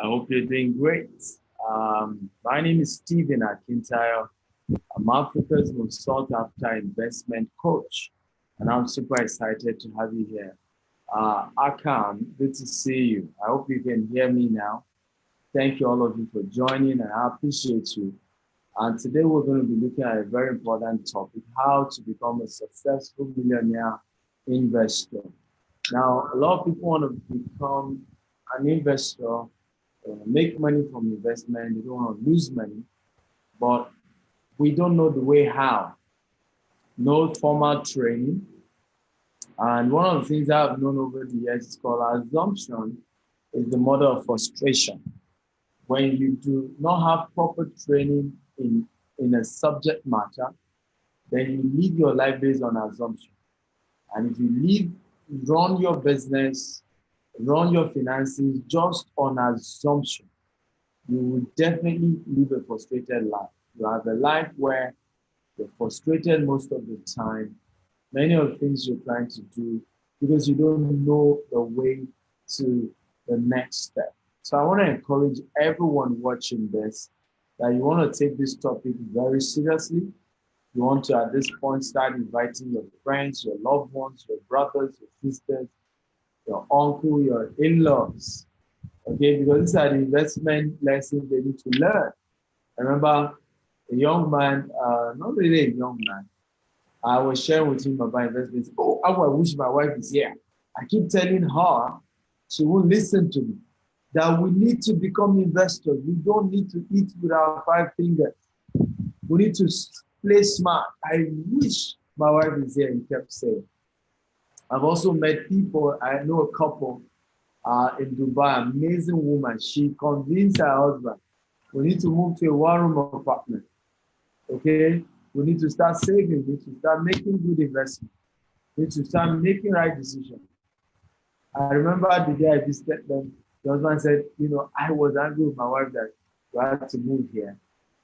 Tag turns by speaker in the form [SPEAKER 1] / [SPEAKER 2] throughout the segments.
[SPEAKER 1] I hope you're doing great. My name is Stephen Akintayo. I'm Africa's most sought after investment coach, and I'm super excited to have you here. Akam, good to see you. I hope you can hear me now. Thank you, all of you, for joining, and I appreciate you. And today we're going to be looking at a very important topic, how to become a successful millionaire investor. Now, a lot of people want to become an investor, make money from investment. They don't want to lose money, but we don't know the way how. No formal training. And one of the things I've known over the years is called assumption, is the mother of frustration. When you do not have proper training in a subject matter, then you live your life based on assumption. And if you run your business, run your finances just on assumption, you will definitely live a frustrated life. You have a life where you're frustrated most of the time. Many of the things you're trying to do because you don't know the way to the next step. So I want to encourage everyone watching this that you want to take this topic very seriously. You want to, at this point, start inviting your friends, your loved ones, your brothers, your sisters, your uncle, your in-laws, okay? Because these are the investment lessons they need to learn. I remember a young man, not really a young man, I was sharing with him about investments. Oh, how I wish my wife is here. I keep telling her, she won't listen to me, that we need to become investors. We don't need to eat with our 5 fingers. We need to play smart. I wish my wife is here, he kept saying. I've also met people, I know a couple in Dubai, amazing woman. She convinced her husband, we need to move to a one-room apartment, okay? We need to start saving, we need to start making good investments, we need to start making right decisions. I remember the day I visited them, the husband said, I was angry with my wife that we had to move here.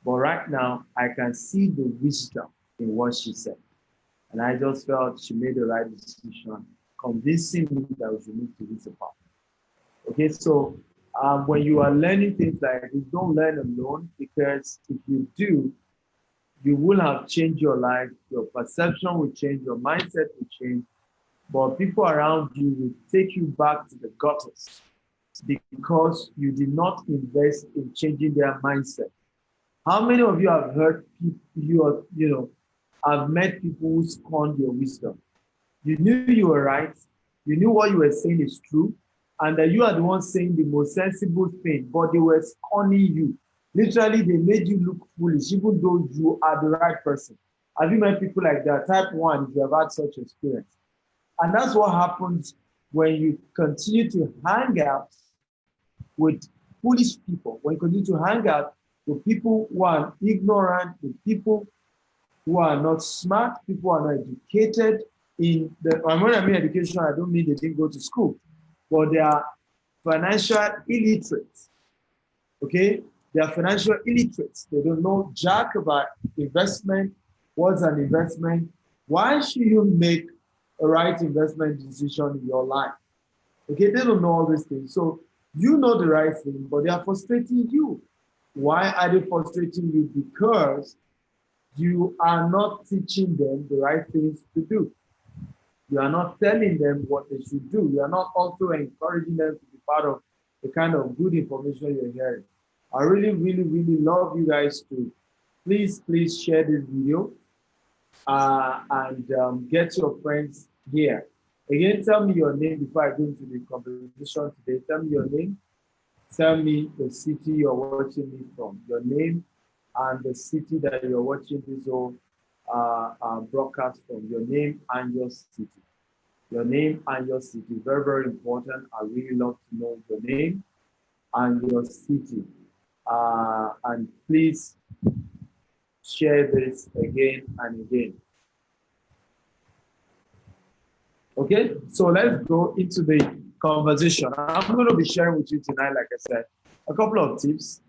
[SPEAKER 1] But right now, I can see the wisdom in what she said. And I just felt she made the right decision, convincing me that we should move to this apartment. Okay, so when you are learning things like this, don't learn alone, because if you do, you will have changed your life, your perception will change, your mindset will change, but people around you will take you back to the gutters because you did not invest in changing their mindset. How many of you have heard people, have met people who scorned your wisdom? You knew you were right, you knew what you were saying is true, and that you are the one saying the most sensible thing, but they were scorning you. Literally, they made you look foolish, even though you are the right person. Have you met people like that? Type 1, if you have had such experience. And that's what happens when you continue to hang out with foolish people, when you continue to hang out with people who are ignorant, with people who are not smart, people who are not educated. And when I mean education, I don't mean they didn't go to school, but they are financial illiterate. Okay? They are financial illiterates. They don't know jack about investment. What's an investment? Why should you make a right investment decision in your life? Okay, they don't know all these things. So you know the right thing, but they are frustrating you. Why are they frustrating you? Because you are not teaching them the right things to do. You are not telling them what they should do. You are not also encouraging them to be part of the kind of good information you're hearing. I really, really, really love you guys to please share this video and get your friends here. Again, tell me your name before I go into the conversation today. Tell me your name. Tell me the city you're watching me from. Your name and the city that you're watching this whole broadcast from. Your name and your city. Your name and your city. Very, very important. I really love to know your name and your city. And please share this again and again. Okay, so let's go into the conversation. I'm going to be sharing with you tonight, like I said, a couple of tips.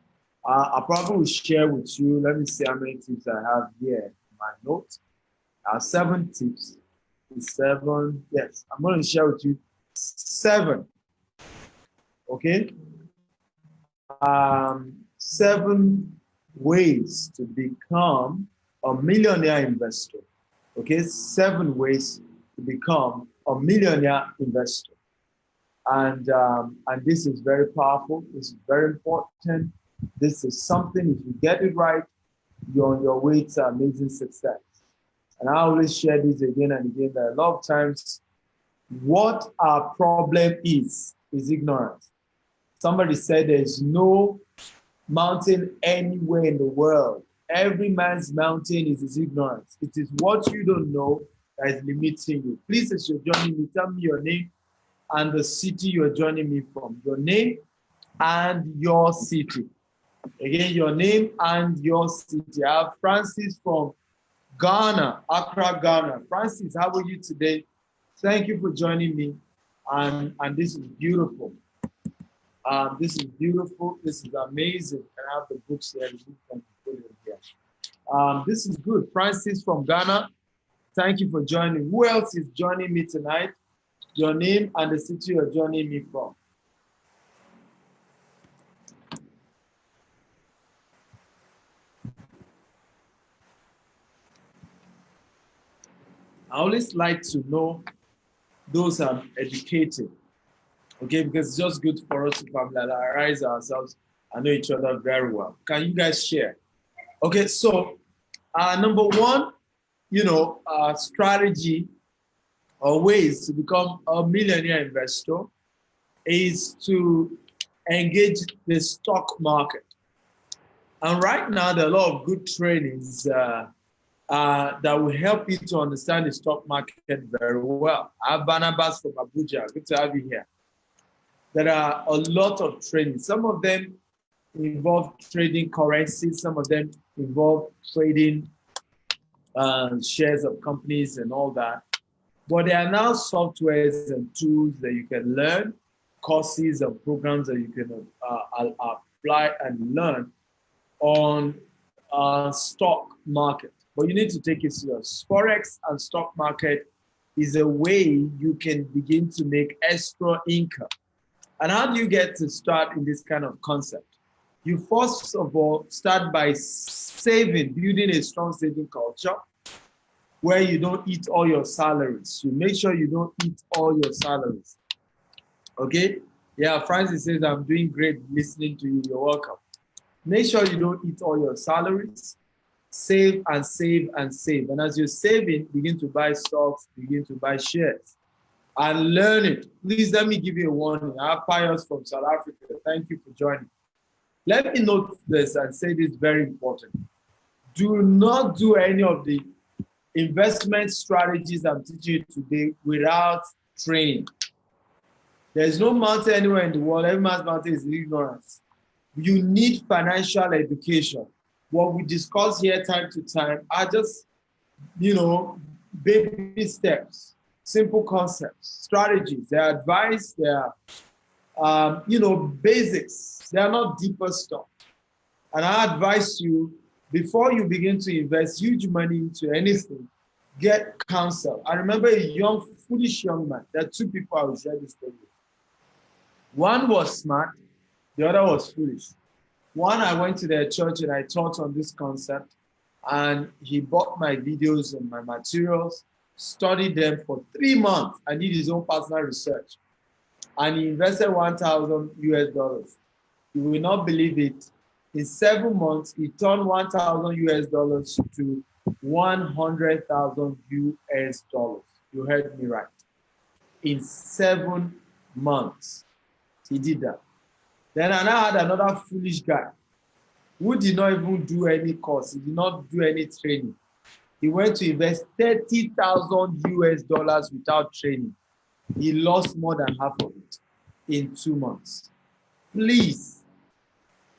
[SPEAKER 1] I probably will share with you, let me see how many tips I have here in my notes. 7 tips. 7, yes, I'm going to share with you 7. Okay, 7 ways to become a millionaire investor. Okay, 7 ways to become a millionaire investor. And this is very powerful. This is very important. This is something, if you get it right, you're on your way to amazing success. And I always share this again and again that a lot of times what our problem is ignorance. Somebody said there's no mountain anywhere in the world. Every man's mountain is his ignorance. It is what you don't know that is limiting you. Please, as you're joining me, tell me your name and the city you're joining me from. Your name and your city. Again, your name and your city. I have Francis from Ghana, Accra, Ghana. Francis, how are you today? Thank you for joining me. And this is beautiful. This is beautiful. This is amazing. And I have the books here. This is good. Francis from Ghana. Thank you for joining. Who else is joining me tonight? Your name and the city you're joining me from. I always like to know those are educated, okay, because it's just good for us to familiarize ourselves and know each other very well. Can you guys share? Okay, so number one, strategy or ways to become a millionaire investor is to engage the stock market. And right now, there are a lot of good trainings that will help you to understand the stock market very well. I have Barnabas from Abuja. Good to have you here. There are a lot of trainings. Some of them involve trading currencies. Some of them involve trading shares of companies and all that. But there are now softwares and tools that you can learn, courses and programs that you can apply and learn on stock market. But you need to take it serious. Forex and stock market is a way you can begin to make extra income. And how do you get to start in this kind of concept? You first of all start by saving, building a strong saving culture where you don't eat all your salaries. You make sure you don't eat all your salaries. Okay? Yeah, Francis says, I'm doing great listening to you. You're welcome. Make sure you don't eat all your salaries. Save and save and save. And as you're saving, begin to buy stocks, begin to buy shares. And learn it. Please let me give you a warning. I have Pius from South Africa. Thank you for joining. Let me note this and say this very important. Do not do any of the investment strategies I'm teaching you today without training. There's no mountain anywhere in the world. Every man's mountain is ignorance. You need financial education. What we discuss here time to time are just, baby steps. Simple concepts, strategies, they are advice, they are, basics. They are not deeper stuff. And I advise you, before you begin to invest huge money into anything, get counsel. I remember a foolish young man. There are 2 people I will share this story with. One was smart, the other was foolish. One, I went to their church and I taught on this concept, and he bought my videos and my materials, studied them for 3 months and did his own personal research. And he invested $1,000 US. You will not believe it. In 7 months, he turned $1,000 US to $100,000 US. You heard me right. In 7 months, he did that. Then I now had another foolish guy who did not even do any course. He did not do any training. He went to invest $30,000 US without training. He lost more than half of it in 2 months. Please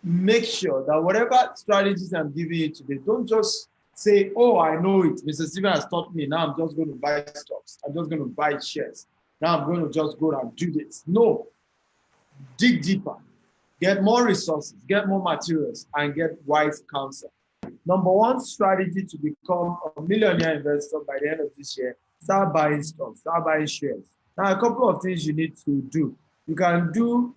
[SPEAKER 1] make sure that whatever strategies I'm giving you today, don't just say, oh, I know it. Mr. Steven has taught me. Now I'm just going to buy stocks. I'm just going to buy shares. Now I'm going to just go and do this. No. Dig deeper. Get more resources, get more materials, and get wise counsel. Number one strategy to become a millionaire investor by the end of this year, start buying stocks, start buying shares. Now, a couple of things you need to do. You can do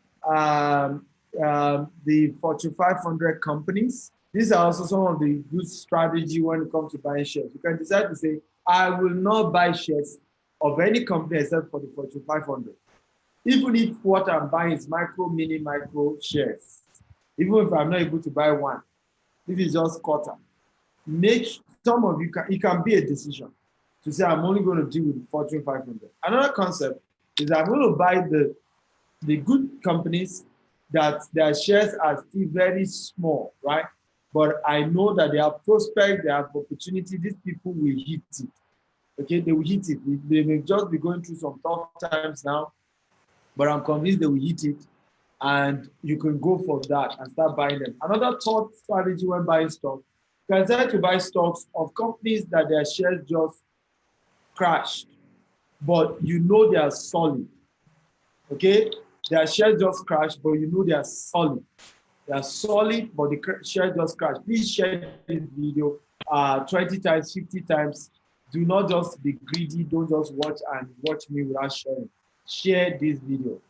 [SPEAKER 1] the Fortune 500 companies. These are also some of the good strategy when it comes to buying shares. You can decide to say, I will not buy shares of any company except for the Fortune 500. Even if what I'm buying is micro shares, even if I'm not able to buy one, if it's just quarter, make some of you can, it can be a decision to say, I'm only going to deal with the Fortune 500. Another concept is I'm going to buy the good companies that their shares are still very small, right? But I know that they have prospect, they have opportunity, these people will hit it. Okay, they will hit it. They may just be going through some tough times now, but I'm convinced they will hit it. And you can go for that and start buying them. Another thought strategy when buying stock, you can try to buy stocks of companies that their shares just crashed, but you know they are solid. Okay, their shares just crashed, but you know they are solid. They are solid, but the share just crashed. Please share this video 20 times, 50 times. Do not just be greedy. Don't just watch me without sharing. Share this video.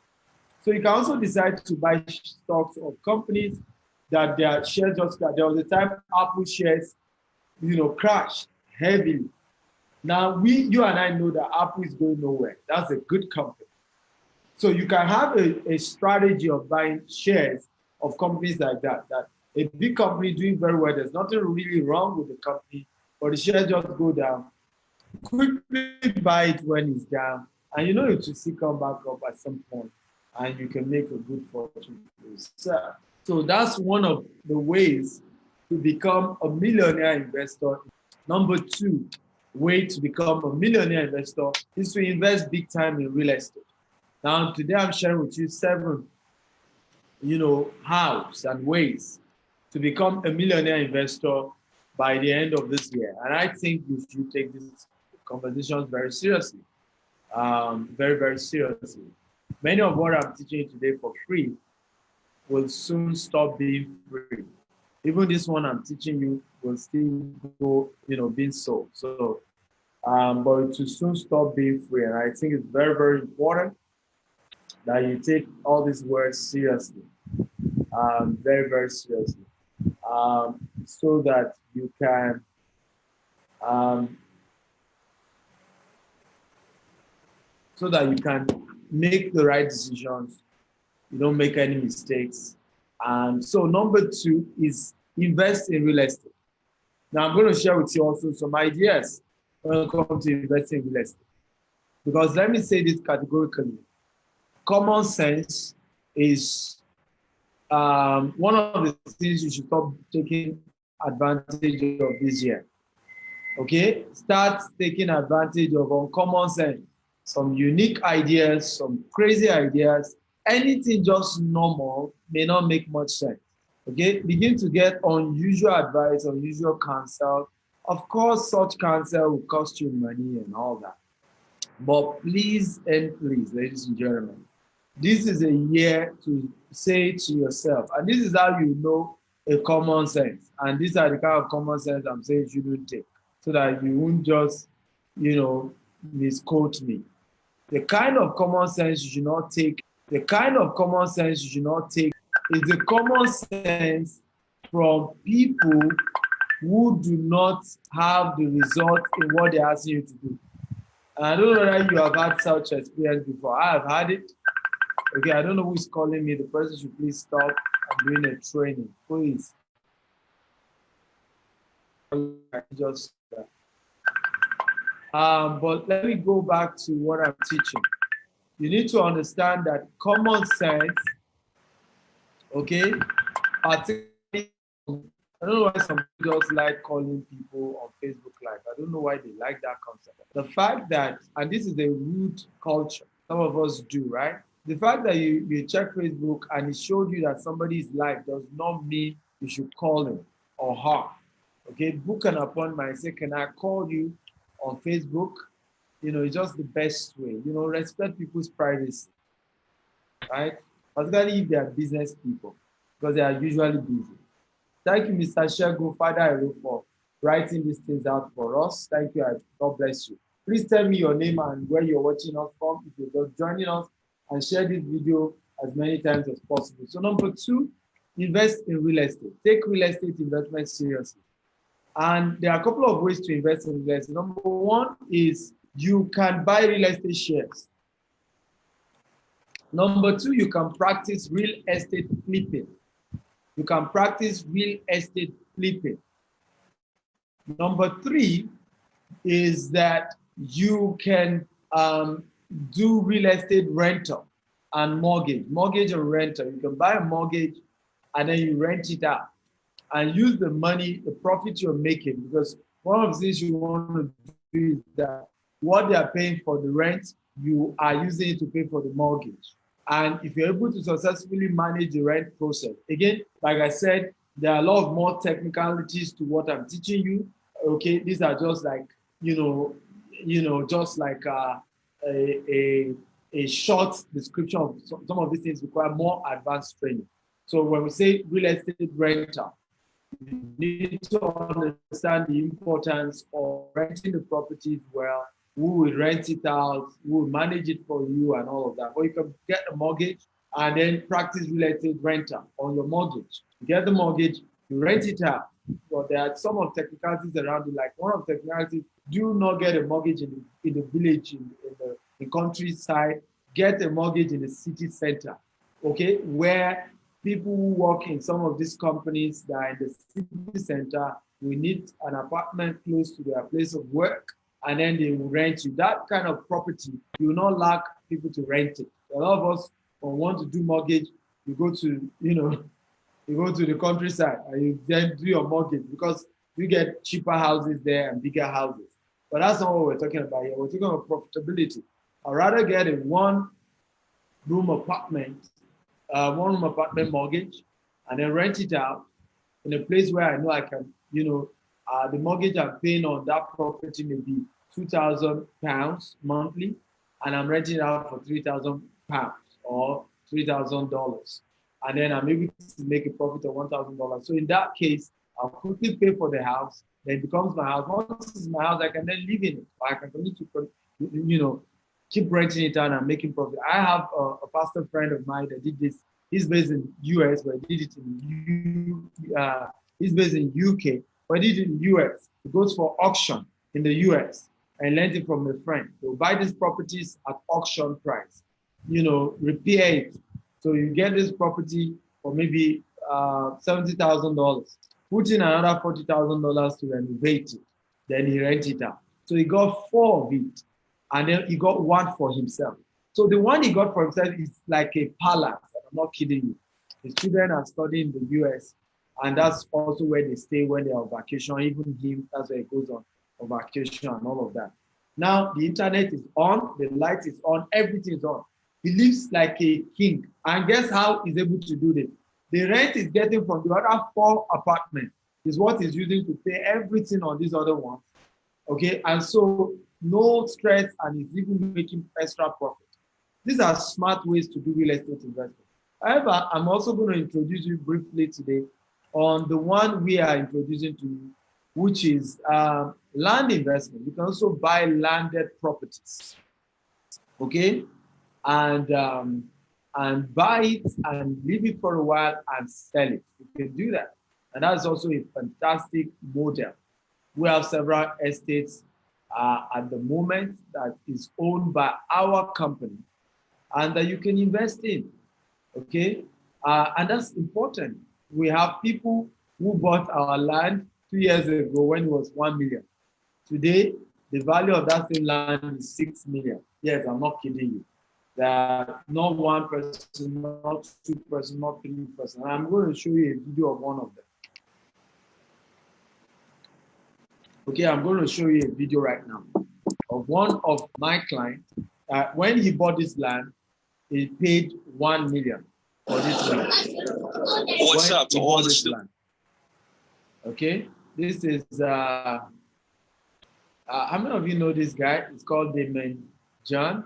[SPEAKER 1] So you can also decide to buy stocks of companies that their shares just crashed. There was a time Apple shares, crashed heavily. Now you and I know that Apple is going nowhere. That's a good company. So you can have a strategy of buying shares of companies like that. That a big company doing very well, there's nothing really wrong with the company, but the shares just go down. Quickly buy it when it's down, and you know it will still come back up at some point, and you can make a good fortune for yourself. So that's one of the ways to become a millionaire investor. Number two way to become a millionaire investor is to invest big time in real estate. Now, today I'm sharing with you 7, hows and ways to become a millionaire investor by the end of this year. And I think you should take these conversations very seriously, very, very seriously. Many of what I'm teaching you today for free will soon stop being free. Even this one I'm teaching you will still go, being sold. So, but it will soon stop being free. And I think it's very, very important that you take all these words seriously, very, very seriously, so that you can make the right decisions. You don't make any mistakes. So number 2 is invest in real estate. Now I'm going to share with you also some ideas when it comes to investing in real estate. Because let me say this categorically. Common sense is one of the things you should stop taking advantage of this year. Okay? Start taking advantage of uncommon sense, some unique ideas, some crazy ideas. Anything just normal may not make much sense. Okay? Begin to get unusual advice, unusual counsel. Of course, such counsel will cost you money and all that. But please and please, ladies and gentlemen, this is a year to say to yourself, and this is how you know a common sense. And these are the kind of common sense I'm saying you shouldn't take, so that you won't just, misquote me. The kind of common sense you should not take, is the common sense from people who do not have the result in what they're asking you to do. And I don't know whether you have had such experience before. I have had it. Okay, I don't know who's calling me. The person should please stop. I'm doing a training, please. But let me go back to what I'm teaching. You need to understand that common sense, okay, particularly, I don't know why some people just like calling people on Facebook Live. I don't know why they like that concept. The fact that, and this is a rude culture, some of us do, right? The fact that you check Facebook and it showed you that somebody's live does not mean you should call him or her. Okay, book an appointment and say, can I call you on Facebook? It's just the best way. Respect people's privacy, right? Particularly if they are business people, because they are usually busy. Thank you, Mr. Shego, Father Hero, for writing these things out for us. Thank you. God bless you. Please tell me your name and where you're watching us from. If you're just joining us, and share this video as many times as possible. So number two, invest in real estate. Take real estate investment seriously. And there are a couple of ways to invest in real estate. Number one is you can buy real estate shares. Number two, you can practice real estate flipping. You can practice real estate flipping. Number three is that you can do real estate rental and mortgage. Mortgage and rental. You can buy a mortgage and then you rent it out and use the money, the profit you're making, because one of the things you want to do is that what they are paying for the rent, you are using it to pay for the mortgage. And if you're able to successfully manage the rent process, again, like I said, there are a lot of more technicalities to what I'm teaching you. Okay, these are just like, just like a short description of some of these things require more advanced training. So when we say real estate rental, you need to understand the importance of renting the properties well, who will rent it out, who will manage it for you and all of that. Or you can get a mortgage and then practice real estate rental on your mortgage. You get the mortgage, you rent it out. But there are some of technicalities around it, like one of the technicalities, do not get a mortgage in the village, in the countryside, get a mortgage in the city center, okay, where people who work in some of these companies that are in the city center will need an apartment close to their place of work, and then they will rent you. That kind of property, you will not lack people to rent it. A lot of us, when we want to do mortgage, you go to, you go to the countryside and you then do your mortgage because you get cheaper houses there and bigger houses. But that's not what we're talking about here. We're talking about profitability. I'd rather get a one-room apartment mortgage and then rent it out in a place where I know I can, the mortgage I'm paying on that property may be £2,000 monthly, and I'm renting it out for £3,000 or $3,000. And then I'm able to make a profit of $1,000. So in that case, I'll quickly pay for the house, then it becomes my house. Once it's my house, I can then live in it. Or I can continue to, keep renting it out and making profit. I have a pastor friend of mine that did this. He's based in US, but he did it in he's based in UK, but he did it in US. He goes for auction in the US and lent it from a friend. They'll buy these properties at auction price, repair it. So you get this property for maybe $70,000, put in another $40,000 to renovate it, then he rent it out. So he got 4 of it, and then he got 1 for himself. So the one he got for himself is like a palace. I'm not kidding you. His children are studying in the US, and that's also where they stay when they're on vacation. Even him, that's where he goes on vacation and all of that. Now the internet is on, the light is on, everything is on. He lives like a king. And guess how he's able to do this? The rent he's getting from the other 4 apartments is what he's using to pay everything on these other ones. Okay, and so no stress, and he's even making extra profit. These are smart ways to do real estate investment. However, I'm also going to introduce you briefly today on the one we are introducing to you, which is land investment. You can also buy landed properties. Okay? And buy it and leave it for a while and sell it. You can do that. And that's also a fantastic model. We have several estates at the moment that is owned by our company and that you can invest in. Okay? And that's important. We have people who bought our land 2 years ago when it was 1 million. Today, the value of that same land is 6 million. Yes, I'm not kidding you. There are not 1 person, not 2 person, not 3 person. I'm going to show you a video of one of them. Okay, I'm going to show you a video right now of one of my clients. When he bought this land, he paid 1 million for this land.
[SPEAKER 2] What's up to all the students?
[SPEAKER 1] Okay, this is how many of you know this guy? It's called Damon John.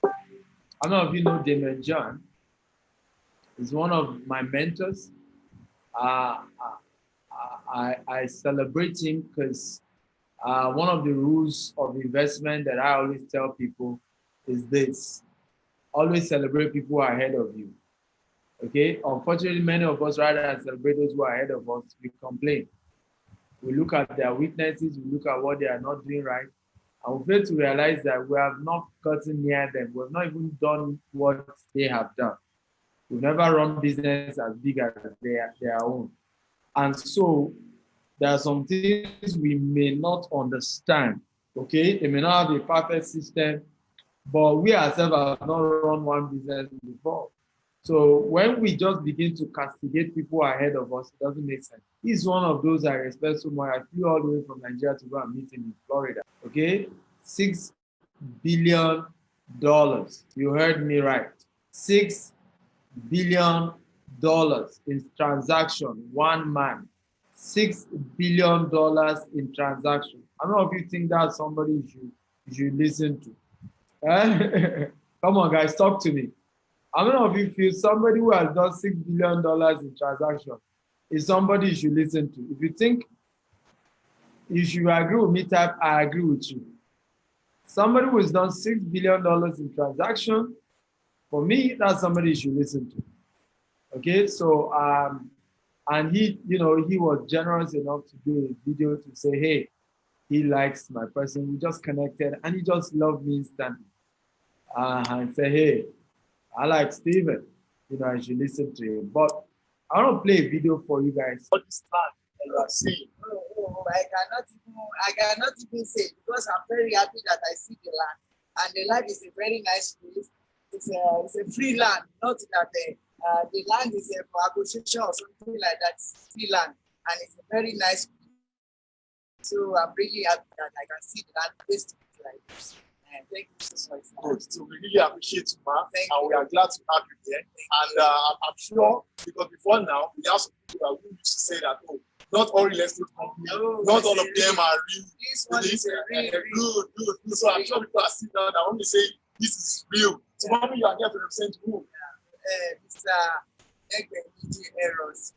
[SPEAKER 1] How many of you know Damon John? He's one of my mentors. I celebrate him because one of the rules of investment that I always tell people is this. always celebrate people who are ahead of you. Okay? Unfortunately, many of us, rather than celebrate those who are ahead of us, we complain. We look at their weaknesses, we look at what they are not doing right, and we fail to realize that we have not gotten near them. We have not even done what they have done. We've never run business as big as their own. And so there are some things we may not understand. Okay? They may not have a perfect system, but we ourselves have not run one business before. So when we just begin to castigate people ahead of us, it doesn't make sense. He's one of those I respect so much. I flew all the way from Nigeria to go and meet him in Florida. Okay? $6 billion. You heard me right. $6 billion in transaction, one man. $6 billion in transaction. How many of you think that's somebody you should listen to? Come on, guys, talk to me. How many of you feel somebody who has done $6 billion in transaction is somebody you should listen to? If you think you should agree with me, type I agree with you. Somebody who has done $6 billion in transaction, for me, that's somebody you should listen to. Okay, so and he was generous enough to do a video to say, hey, he likes my person. We just connected, and he just loved me instantly. And say, hey, I like Steven. I should listen to him. But I want to play a video for you guys. What is that you are seeing?
[SPEAKER 3] I cannot even say, because I'm very happy that I see the land. And the land is a very nice place. It's a free land, not that the land is for acquisition or something like that. It's free land, and it's a very nice place. So I'm really happy that I can see the land based like this. Thank you so much.
[SPEAKER 2] Good. So we really appreciate you, man. And we are glad to have you here. And I'm sure, because before now, we have some people that used to say that, oh, not all real estate companies, not all of them are real.
[SPEAKER 3] This one is real.
[SPEAKER 2] Good. So I'm sure people are sitting down and only say this is real. So mommy, you are here to represent who?
[SPEAKER 3] Mr. Errors.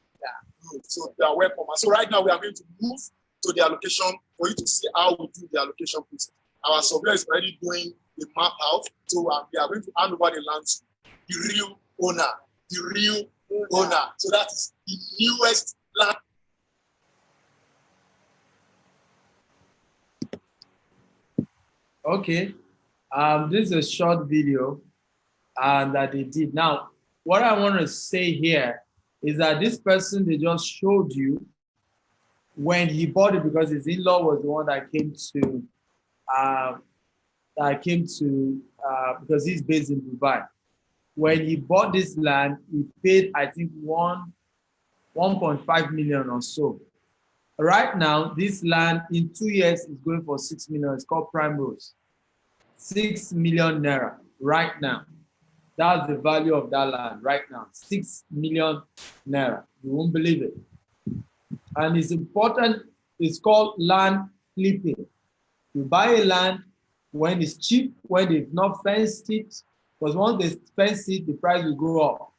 [SPEAKER 2] Good. So they are welcome. And so right now we are going to move to the allocation for you to see how we do the allocation process. Our surveyor is already doing the map out, so we are going to hand over the land to the real owner. So that is the newest land.
[SPEAKER 1] Okay, this is a short video that they did. Now, what I want to say here is that this person they just showed you when he bought it, because his in-law was the one that came to because he's based in Dubai. When he bought this land, he paid, I think, 1.5 million or so. Right now, this land in 2 years is going for 6 million. It's called Prime Rose. 6 million naira right now. That's the value of that land right now. 6 million naira. You won't believe it. And it's important. It's called land flipping. You buy a land when it's cheap, when they've not fenced it, because once they fence it, the price will go up.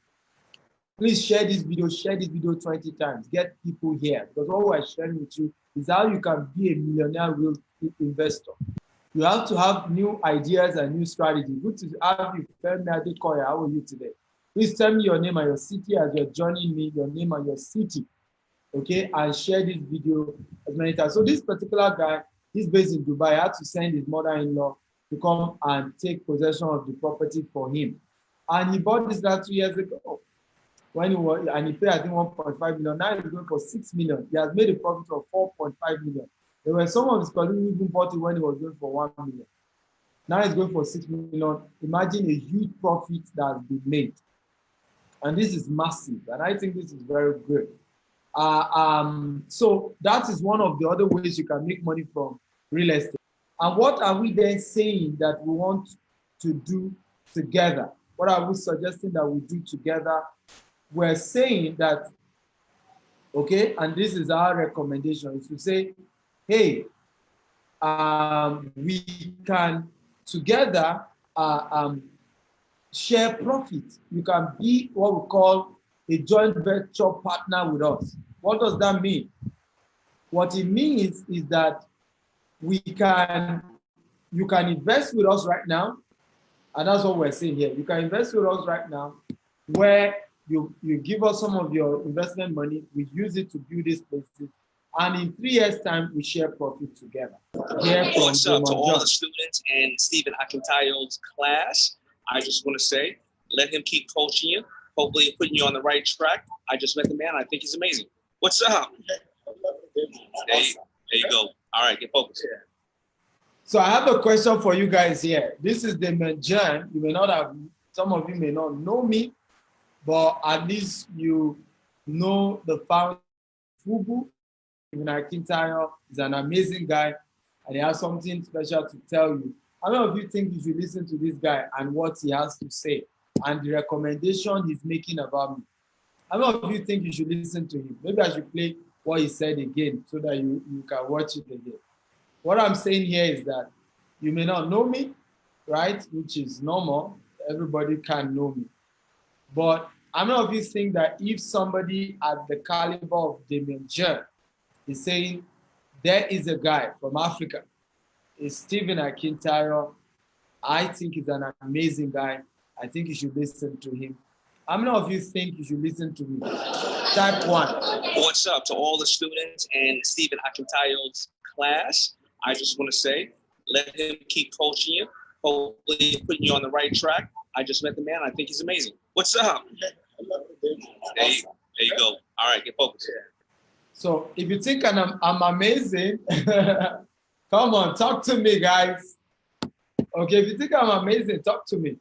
[SPEAKER 1] Please share this video 20 times. Get people here, because what we're sharing with you is how you can be a millionaire real investor. You have to have new ideas and new strategy. Good to have you, Femi Adekoya. How are you today? Please tell me your name and your city as you're joining me, your name and your city. Okay, and share this video as many times. So this particular guy, he's based in Dubai. I had to send his mother-in-law to come and take possession of the property for him. And he bought this land 2 years ago. When he was, and he paid, I think, 1.5 million. Now he's going for 6 million. He has made a profit of 4.5 million. There were some of his colleagues who even bought it when he was going for 1 million. Now he's going for 6 million. Imagine a huge profit that has been made. And this is massive. And I think this is very good. So that is one of the other ways you can make money from real estate. And what are we then saying that we want to do together? What are we suggesting that we do together? We're saying that, okay, and this is our recommendation, is to say, hey, we can together share profit. You can be what we call a joint venture partner with us. What does that mean? What it means is that you can invest with us right now, And that's what we're saying here. You can invest with us right now, where you give us some of your investment money, we use it to build these places, and in 3 years' time, we share profit together.
[SPEAKER 4] What's up to all the students in Stephen Akintayo's class? I just want to say, let him keep coaching you, hopefully putting you on the right track. I just met the man. I think he's amazing. What's up? There you go. All right, get focused.
[SPEAKER 1] So I have a question for you guys here. This is the man John. You may not have, some of you may not know me, but at least you know the founder of Fubu. Stephen Akintayo is an amazing guy, and he has something special to tell you. How many of you think you should listen to this guy and what he has to say and the recommendation he's making about me? How many of you think you should listen to him? Maybe I should play what he said again so that you can watch it again. What I'm saying here is that you may not know me, right? Which is normal. Everybody can know me. But how many of you think that if somebody at the caliber of Damien Jer is saying, there is a guy from Africa, it's Stephen Akintayo, I think he's an amazing guy. I think you should listen to him. How many of you think you should listen to me? Type 1.
[SPEAKER 4] What's up to all the students in Stephen Akintayo's class? I just want to say, let him keep coaching you, hopefully putting you on the right track. I just met the man. I think he's amazing. What's up? There you go. All right, get focused.
[SPEAKER 1] So if you think I'm amazing, come on, talk to me, guys. Okay, if you think I'm amazing, talk to me.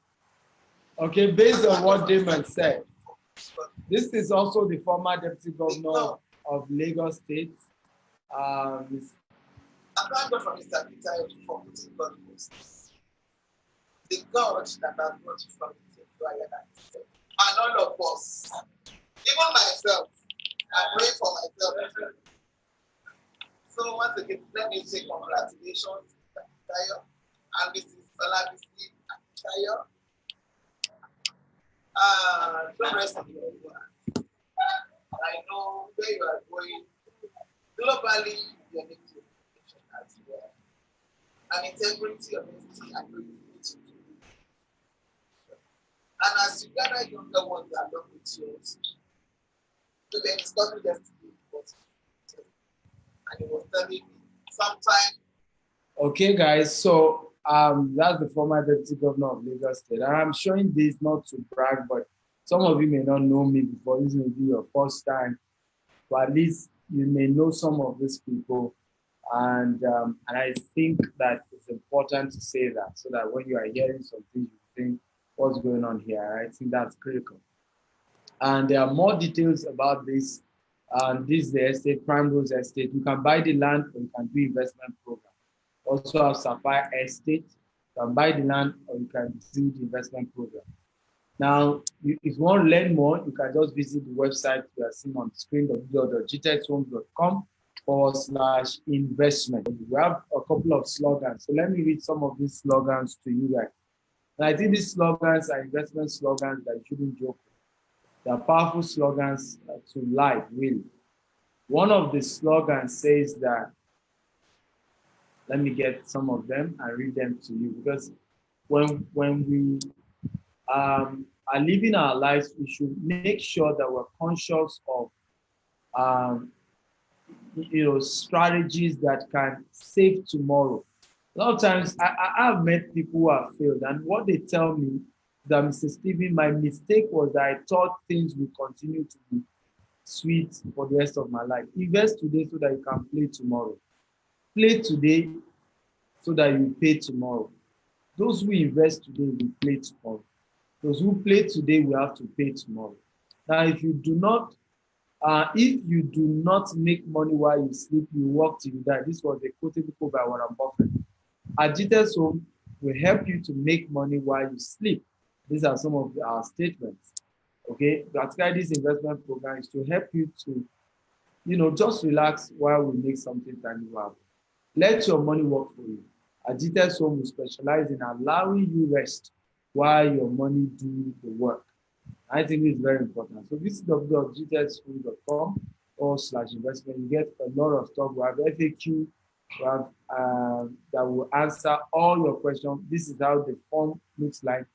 [SPEAKER 1] Okay, based on what Damon said. This is also the former deputy governor of Lagos State.
[SPEAKER 3] I thank God for Mr. Akintayo for putting God first. The God that has brought you from the fire and all of us, even myself, I pray for myself. So once again, let me say congratulations, Mr. Akintayo and Mrs. Olabisi Akintayo. Don't rest on your hands. I know where you are going. Globally, you need to as well. And integrity, honesty, and credibility. And as you gather younger ones along with yours, so then it's not just and it was telling me sometime.
[SPEAKER 1] Okay, guys, so that's the former deputy governor of Lagos State. And I'm showing this not to brag, but some of you may not know me before. This may be your first time, but at least you may know some of these people. And I think that it's important to say that so that when you are hearing something, you think, what's going on here? I think that's critical. And there are more details about this. This is the estate, Prime Rose Estate. You can buy the land or you can do investment program. Also have Sapphire Estate. You can buy the land or you can do the investment program. Now, if you want to learn more, you can just visit the website you are seeing on the screen, www.gtexhomes.com/investment. We have a couple of slogans. So let me read some of these slogans to you guys. And I think these slogans are investment slogans that you shouldn't joke with. They are powerful slogans to life, really. One of the slogans says that, let me get some of them and read them to you, because when we are living our lives, we should make sure that we're conscious of strategies that can save tomorrow. A lot of times I have met people who have failed, and what they tell me that, Mr. Stephen, my mistake was that I thought things would continue to be sweet for the rest of my life. Invest today so that you can play tomorrow. Play today so that you pay tomorrow. Those who invest today will play tomorrow. Those who play today will have to pay tomorrow. Now, if you do not make money while you sleep, you work till you die. This was a quoted quote by Warren Buffett. At GTS Home, we help you to make money while you sleep. These are some of our statements. Okay, particularly this investment program is to help you to, just relax while we make something tangible. Let your money work for you. At GTS Home, we specialize in allowing you rest while your money do the work. I think it's very important. So visit www.gtshome.com/investment. You get a lot of stuff. We have FAQ We have, that will answer all your questions. This is how the form looks like.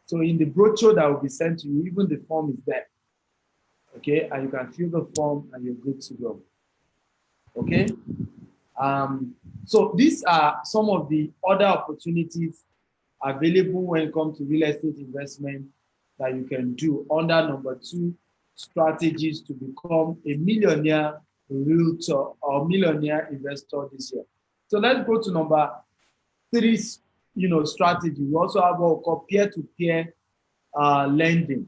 [SPEAKER 1] So in the brochure that will be sent to you, even the form is there. Okay, and you can fill the form and you're good to go. Okay. So these are some of the other opportunities available when it comes to real estate investment that you can do under number 2, strategies to become a millionaire realtor or millionaire investor this year. So let's go to number 3, strategy. We also have what we call peer-to-peer lending.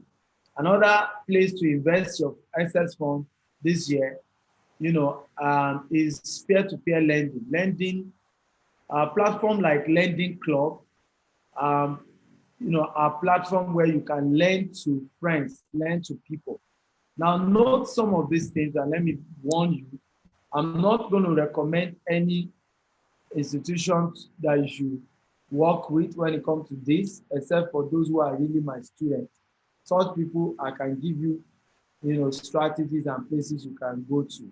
[SPEAKER 1] Another place to invest your excess fund this year, is peer-to-peer lending. Lending, platform like Lending Club, a platform where you can lend to friends, lend to people. Now, note some of these things, and let me warn you, I'm not going to recommend any institutions that you should work with when it comes to this, except for those who are really my students. Such people, I can give you, strategies and places you can go to.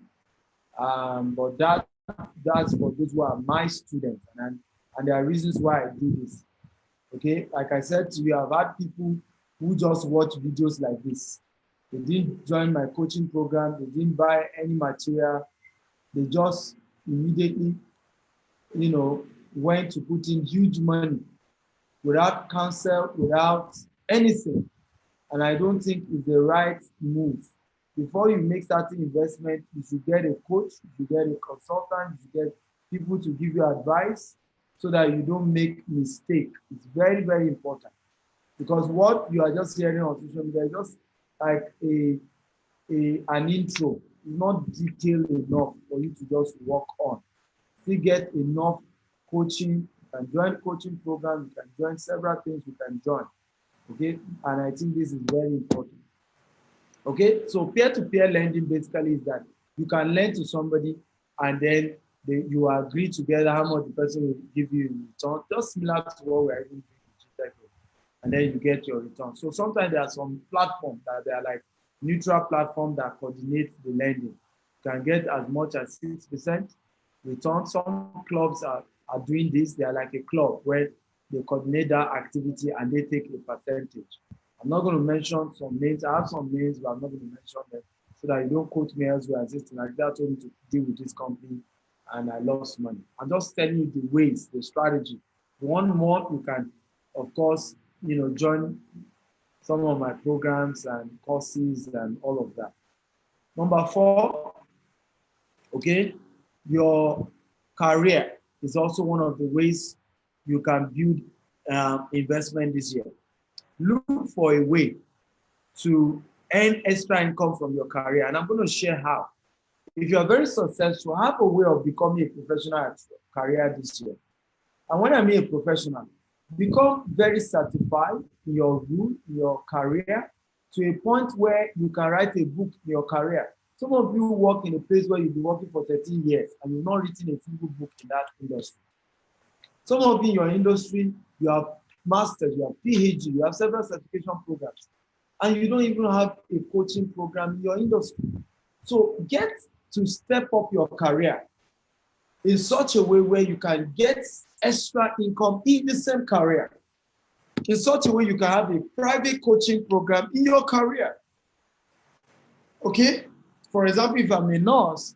[SPEAKER 1] But that's for those who are my students, and there are reasons why I do this. Okay, like I said to you, I've had people who just watch videos like this. They didn't join my coaching program, they didn't buy any material, they just immediately, went to put in huge money without counsel, without anything. And I don't think it's the right move. Before you make certain investment, you should get a coach, you should get a consultant, you should get people to give you advice so that you don't make mistake. It's very, very important. Because what you are just hearing on social media is just like an intro. It's not detailed enough for you to just work on. If you get enough coaching, you can join coaching program, you can join several things you can join. Okay, and I think this is very important. Okay, so peer-to-peer lending basically is that you can lend to somebody and then you agree together how much the person will give you in return, just similar to what we're even doing, and then you get your return. So sometimes there are some platforms that they are like neutral platform that coordinate the lending. You can get as much as 6% return. Some clubs are doing this. They are like a club where they coordinate that activity and they take a percentage. I'm not going to mention some names. I have some names, but I'm not going to mention them so that you don't quote me elsewhere as if like that told me to deal with this company and I lost money. I'm just telling you the ways, the strategy. If you want more, you can, of course, join some of my programs and courses and all of that. Number 4, okay, your career is also one of the ways you can build investment this year. Look for a way to earn extra income from your career, and I'm going to share how. If you are very successful, have a way of becoming a professional at your career this year. And when I mean a professional, become very certified in your role, in your career, to a point where you can write a book in your career. Some of you work in a place where you've been working for 13 years and you've not written a single book in that industry. Some of you in your industry, you have masters, you have PhD, you have several certification programs, and you don't even have a coaching program in your industry. So get to step up your career in such a way where you can get extra income in the same career. In such a way you can have a private coaching program in your career. Okay? For example, if I'm a nurse,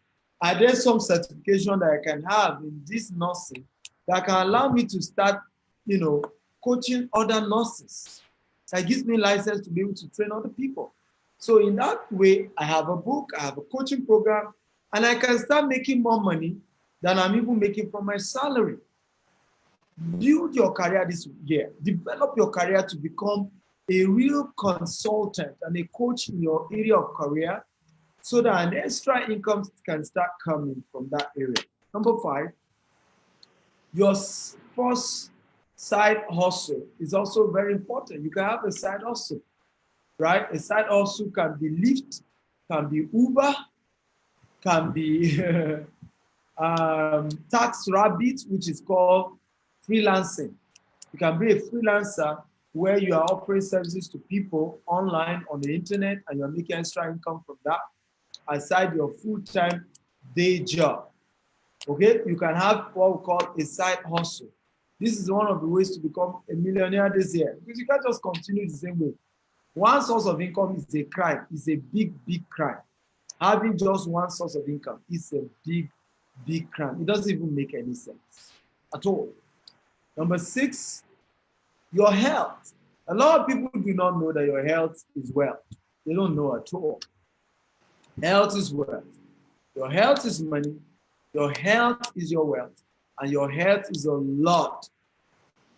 [SPEAKER 1] there's some certification that I can have in this nursing that can allow me to start, coaching other nurses. That gives me license to be able to train other people. So in that way, I have a book, I have a coaching program, and I can start making more money than I'm even making from my salary. Build your career this year. Develop your career to become a real consultant and a coach in your area of career so that an extra income can start coming from that area. Number 5, your first side hustle is also very important. You can have a side hustle, right? A side hustle can be Lyft, can be Uber, can be Tax Rabbit, which is called freelancing. You can be a freelancer where you are offering services to people online on the internet and you're making extra income from that aside your full-time day job. Okay, you can have what we call a side hustle. This is one of the ways to become a millionaire this year, because you can't just continue the same way. One source of income is a crime. It's a big, big crime. Having just one source of income is a big, big crime. It doesn't even make any sense at all. Number 6, your health. A lot of people do not know that your health is wealth. They don't know at all. Health is wealth. Your health is money. Your health is your wealth. And your health is a lot.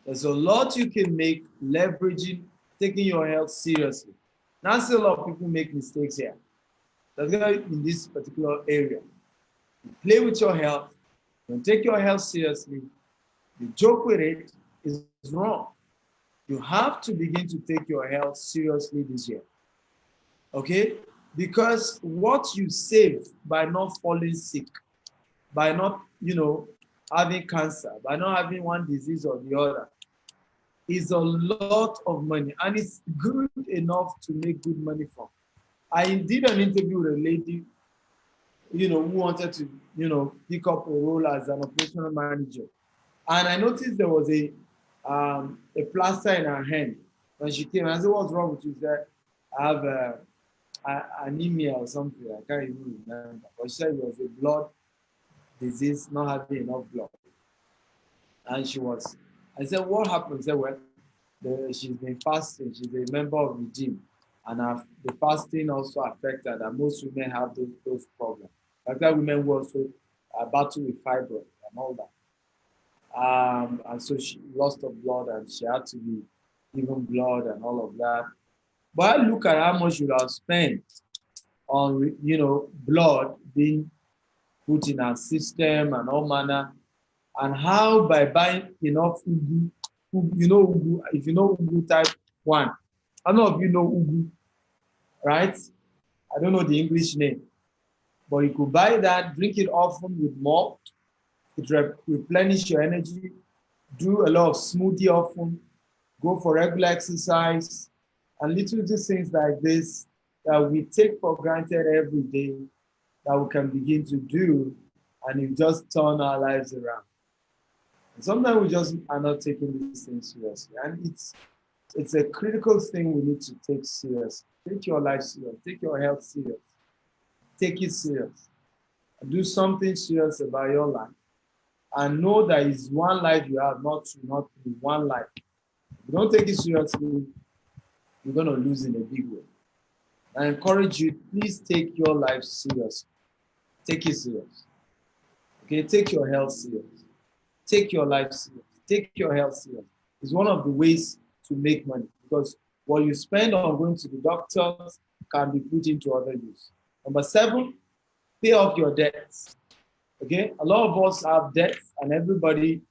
[SPEAKER 1] There's a lot you can make leveraging, taking your health seriously. Now, still a lot of people make mistakes here. That's in this particular area. You play with your health. You don't take your health seriously. You joke with it. It's wrong. You have to begin to take your health seriously this year. Okay? Because what you save by not falling sick, by not, having cancer, by not having one disease or the other, is a lot of money. And it's good enough to make good money from. I did an interview with a lady, who wanted to, pick up a role as an operational manager. And I noticed there was a plaster in her hand when she came. I said, "What's wrong with you?" She said, "I have anemia or something. I can't even remember." But she said it was a blood disease, not having enough blood. And I said, "What happened?" She said, "Well, she's been fasting. She's a member of the gym. And the fasting also affected that most women have those problems. Like that, women will also battle with fibroid and all that. And so she lost her blood and she had to be given blood and all of that. But I look at how much you have spent on, blood being put in our system and all manner, and how by buying enough ugu, ugu, if you know ugu type 1, I don't know if you know ugu, right? I don't know the English name, but you could buy that, drink it often with malt, it replenish your energy, do a lot of smoothie often, go for regular exercise, and little things like this that we take for granted every day that we can begin to do, and it just turn our lives around. And sometimes we just are not taking these things seriously, and it's a critical thing we need to take serious. Take your life serious. Take your health serious. Take it serious. And do something serious about your life. And know that it's one life you have, not one life. If you don't take it seriously, you're going to lose in a big way. I encourage you, please take your life serious. Take it serious. Okay, take your health serious. Take your life serious. Take your health serious. It's one of the ways to make money, because what you spend on going to the doctors can be put into other use. Number 7, pay off your debts. Okay, a lot of us have debts, and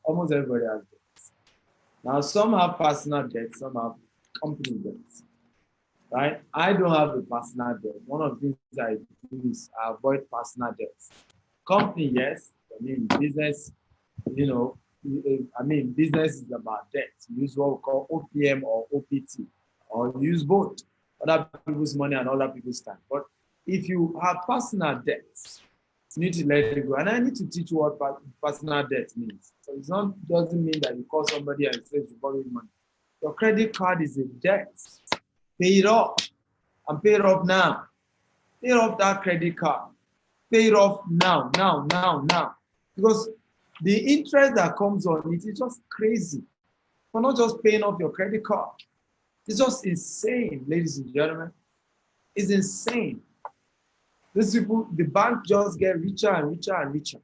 [SPEAKER 1] almost everybody has debts. Now, some have personal debts, some have company debts, right? I don't have a personal debt. One of the things I do is I avoid personal debts. Company, yes. Business, business is about debt. You use what we call OPM or OPT, or you use both, other people's money and other people's time. But if you have personal debts, you need to let it go. And I need to teach you what personal debt means. So it doesn't mean that you call somebody and say you borrow money. Your credit card is a debt. Pay it off, and pay it off now. Pay off that credit card. Pay it off now. Because the interest that comes on it is just crazy. You're not just paying off your credit card. It's just insane, ladies and gentlemen. It's insane. These people, the bank just get richer and richer and richer.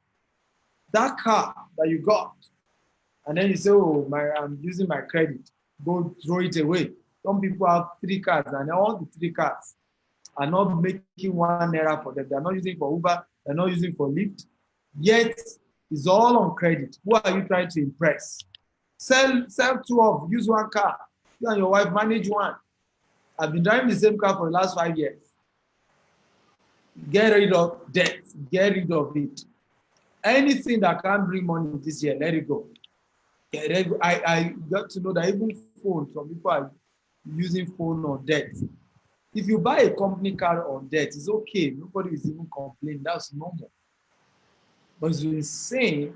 [SPEAKER 1] That car that you got, and then you say, "Oh, I'm using my credit." Go throw it away. Some people have 3 cars, and all the 3 cars are not making 1 naira for them. They're not using for Uber. They're not using for Lyft. Yet, it's all on credit. Who are you trying to impress? Sell 2 of, use 1 car. You and your wife manage 1. I've been driving the same car for the last 5 years. Get rid of debt. Get rid of it. Anything that can bring money this year, let it go. I got to know that even phone, some people are using phone on debt. If you buy a company car on debt, it's okay. Nobody is even complaining. That's normal. But it's insane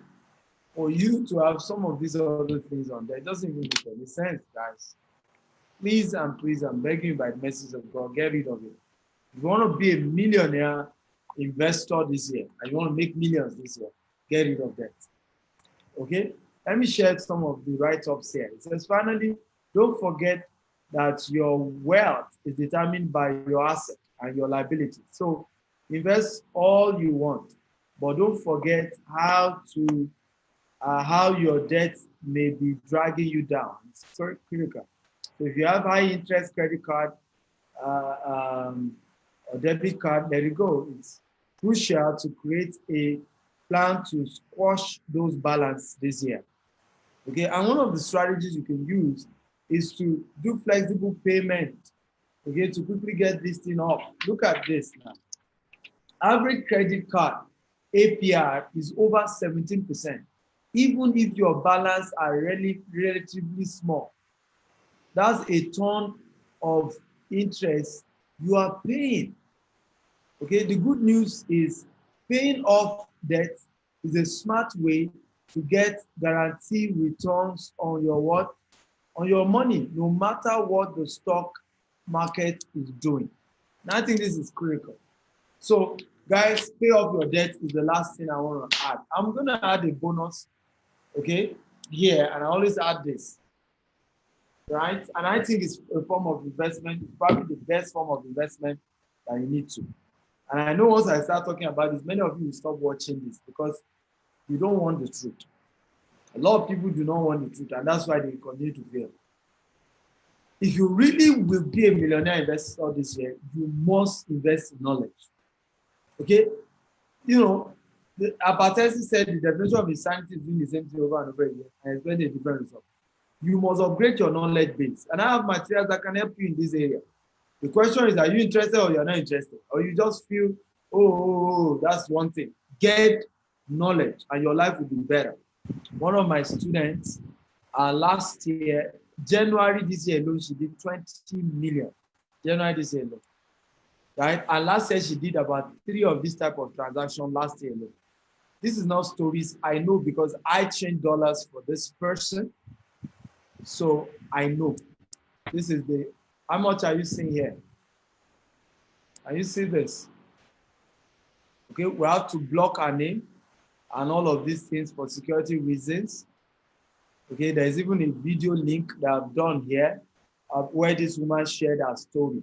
[SPEAKER 1] for you to have some of these other things on there. It doesn't even make any sense, guys. Please and please, I'm begging you by the message of God, get rid of it. If you want to be a millionaire investor this year, and you want to make millions this year, get rid of that. Okay? Let me share some of the write-ups here. It says, finally, don't forget that your wealth is determined by your asset and your liability. So invest all you want, but don't forget how your debt may be dragging you down. It's very critical. So if you have high interest credit card or debit card, there you go. It's crucial to create a plan to squash those balances this year. Okay, and one of the strategies you can use is to do flexible payment, okay, to quickly get this thing off. Look at this now. Average credit card APR is over 17%, even if your balance are relatively small. That's a ton of interest you are paying. Okay, the good news is paying off debt is a smart way to get guaranteed returns on your what? On your money, no matter what the stock market is doing. And I think this is critical. So, guys, pay off your debt is the last thing I want to add. I'm going to add a bonus, okay, here, and I always add this, right? And I think it's a form of investment. It's probably the best form of investment that you need to. And I know once I start talking about this, many of you will stop watching this because you don't want the truth. A lot of people do not want the truth, and that's why they continue to fail. If you really will be a millionaire investor this year, you must invest in knowledge. Okay? You know, Abatesi said the definition of insanity is doing the same thing over and over again and expecting a different result. You must upgrade your knowledge base. And I have materials that can help you in this area. The question is, are you interested or you're not interested? Or you just feel, oh, that's one thing. Get knowledge and your life will be better. One of my students, last year, January this year alone, she did 20 million. January this year alone. Right? And last year, she did about 3 of this type of transaction last year alone. This is not stories I know because I changed dollars for this person. So I know. This is the, how much are you seeing here? Can you see this? Okay, we have to block our name and all of these things for security reasons. Okay, there's even a video link that I've done here where this woman shared her story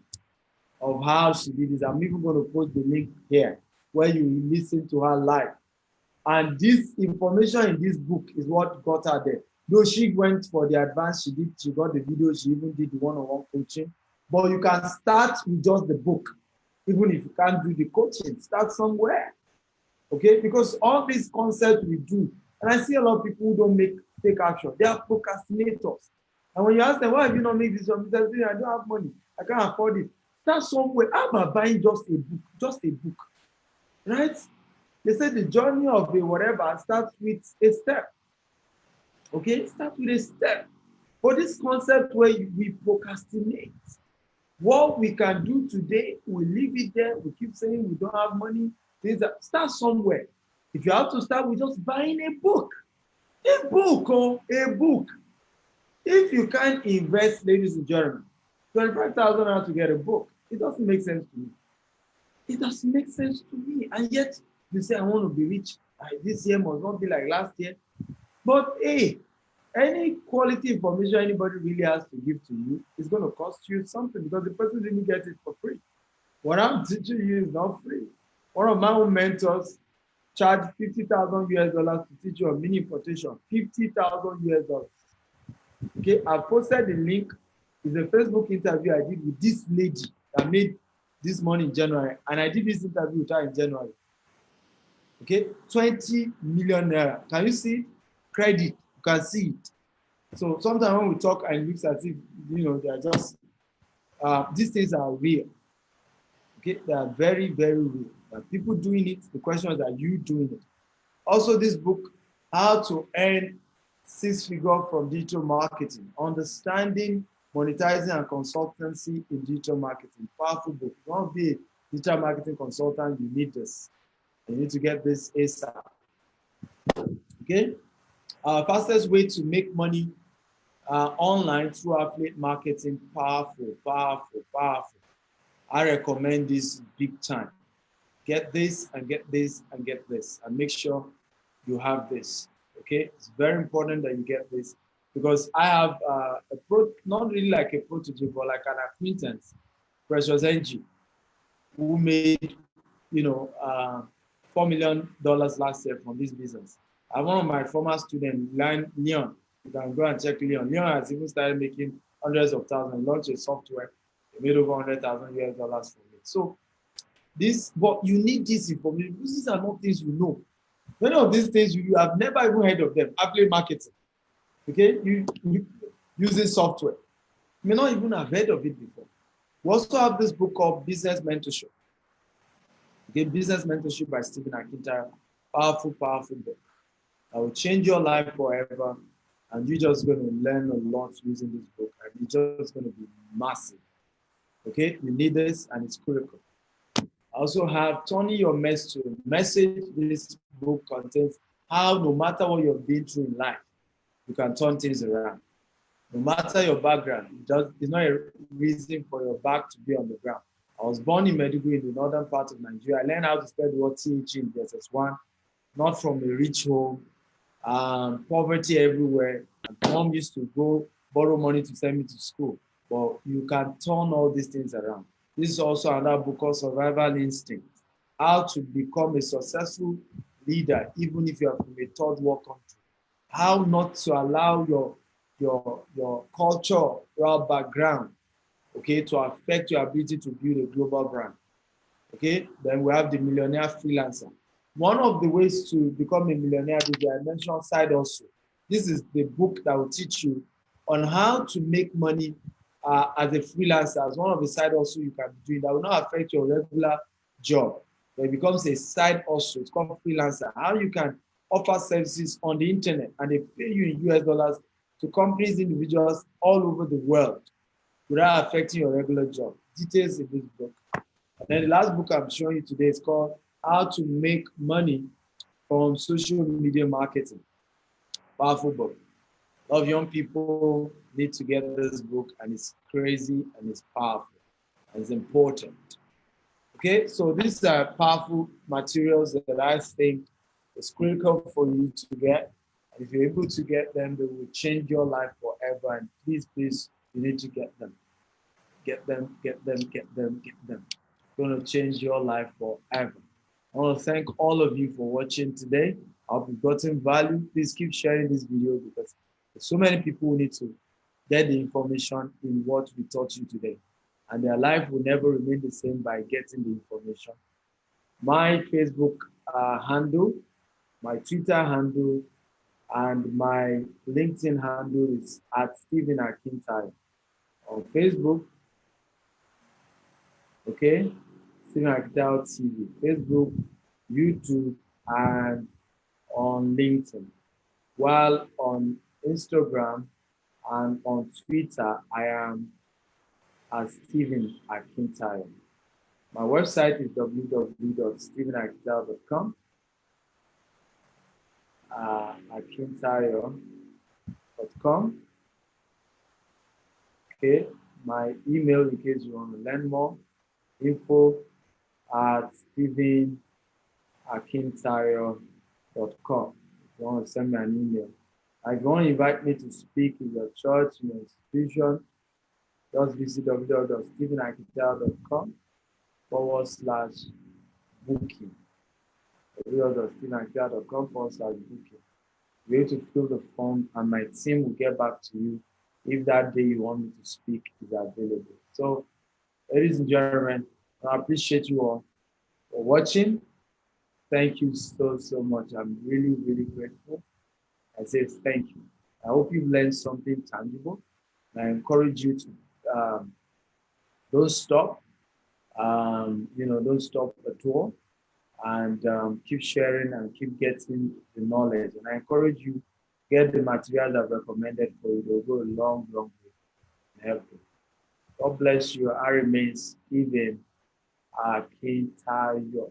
[SPEAKER 1] of how she did this. I'm even going to post the link here where you listen to her live. And this information in this book is what got her there. Though she went for the advance, she got the video, she even did the one-on-one coaching. But you can start with just the book. Even if you can't do the coaching, start somewhere. Okay, because all these concepts we do, and I see a lot of people who don't take action. They are procrastinators. And when you ask them, why have you not made this one? They say, I don't have money. I can't afford it. Start somewhere. How about buying just a book? Just a book. Right? They say the journey of the whatever starts with a step. Okay? Start with a step. For this concept where we procrastinate, what we can do today, we leave it there. We keep saying we don't have money. Start somewhere. If you have to start with just buying a book. A book. If you can't invest, ladies and gentlemen, 25,000 naira to get a book, it doesn't make sense to me. It doesn't make sense to me. And yet, you say, I want to be rich. This year must not be like last year. But hey, any quality information anybody really has to give to you is going to cost you something because the person didn't get it for free. What I'm teaching you is not free. One of my own mentors charged $50,000 to teach you a mini importation. $50,000. Okay, I posted the link. It's a Facebook interview I did with this lady that made this money in January, and I did this interview with her in January. Okay, 20 million naira. Can you see credit? You can see it. So sometimes when we talk and it looks as if they are just these things are real. Okay, they are very, very real. There are people doing it. The question is, are you doing it? Also, this book, How to Earn 6 Figures from Digital Marketing, Understanding, Monetizing, and Consultancy in Digital Marketing. Powerful book. If you want to be a digital marketing consultant, you need this. You need to get this ASAP. Okay. Our fastest way to make money online through affiliate marketing, powerful, powerful, powerful. I recommend this big time. Get this and get this and get this, and make sure you have this. Okay, it's very important that you get this, because I have not really like a prototype, but like an acquaintance, Precious NG, who made, $4 million last year from this business. And one of my former students, Leon, you can go and check Leon. Leon has even started making hundreds of thousands, launched a software, he made over 100,000 US dollars from it. So but you need this information, because these are not things you know. Many of these things you have never even heard of them. Affiliate marketing, okay? You using software, you may not even have heard of it before. We also have this book called Business Mentorship. Okay, Business Mentorship by Stephen Akintayo. Powerful, powerful book. That will change your life forever, and you're just going to learn a lot using this book, and it's just going to be massive. Okay, you need this, and it's critical. I also have Turning Your Mess to a Message. This book contains how, no matter what you've been through in life, you can turn things around. No matter your background, it's not a reason for your back to be on the ground. I was born in Meduguri, in the northern part of Nigeria. I learned how to spell the word TH in SS1, not from a rich home, poverty everywhere. And mom used to go borrow money to send me to school. But you can turn all these things around. This is also another book called Survival Instinct. How to become a successful leader, even if you are from a third world country. How not to allow your cultural background, okay, to affect your ability to build a global brand. Okay, then we have the Millionaire Freelancer. One of the ways to become a millionaire is the dimension side also. This is the book that will teach you on how to make money as a freelancer, as one of the side also you can be doing that will not affect your regular job. But it becomes a side also. It's called freelancer. How you can offer services on the internet and they pay you in US dollars to companies, individuals all over the world without affecting your regular job. Details in this book. And then the last book I'm showing you today is called How to Make Money from Social Media Marketing. Powerful book. A lot of young people need to get this book, and it's crazy and it's powerful and it's important. Okay, so these are powerful materials that I think is critical for you to get. And if you're able to get them, they will change your life forever. And please, please, you need to get them. Get them, get them, get them, get them. It's going to change your life forever. I want to thank all of you for watching today. I hope you've gotten value. Please keep sharing this video, because there's so many people who need to get the information in what we taught you today. And their life will never remain the same by getting the information. My Facebook handle, my Twitter handle, and my LinkedIn handle is at Stephen Akintayo. On Facebook, okay, Stephen Akintayo TV, Facebook, YouTube, and on LinkedIn. While on Instagram and on Twitter, I am as Stephen Akintayo. My website is www.stephenakintayo.com. Akintayo.com. Okay, my email, in case you want to learn more, info@stephenakintayo.com. If you want to send me an email. If you want to invite me to speak in your church, in your institution, just visit www.stephenakintayo.com/booking. www.stephenakintayo.com/booking. You're able to fill the form, and my team will get back to you if that day you want me to speak is available. So, ladies and gentlemen, I appreciate you all for watching. Thank you so, so much. I'm really, really grateful. I say thank you. I hope you've learned something tangible. I encourage you to don't stop. Don't stop at all, and keep sharing and keep getting the knowledge. And I encourage you, get the materials I've recommended for you. They'll go a long, long way in helping. God bless you. I remain Stephen Akintayo.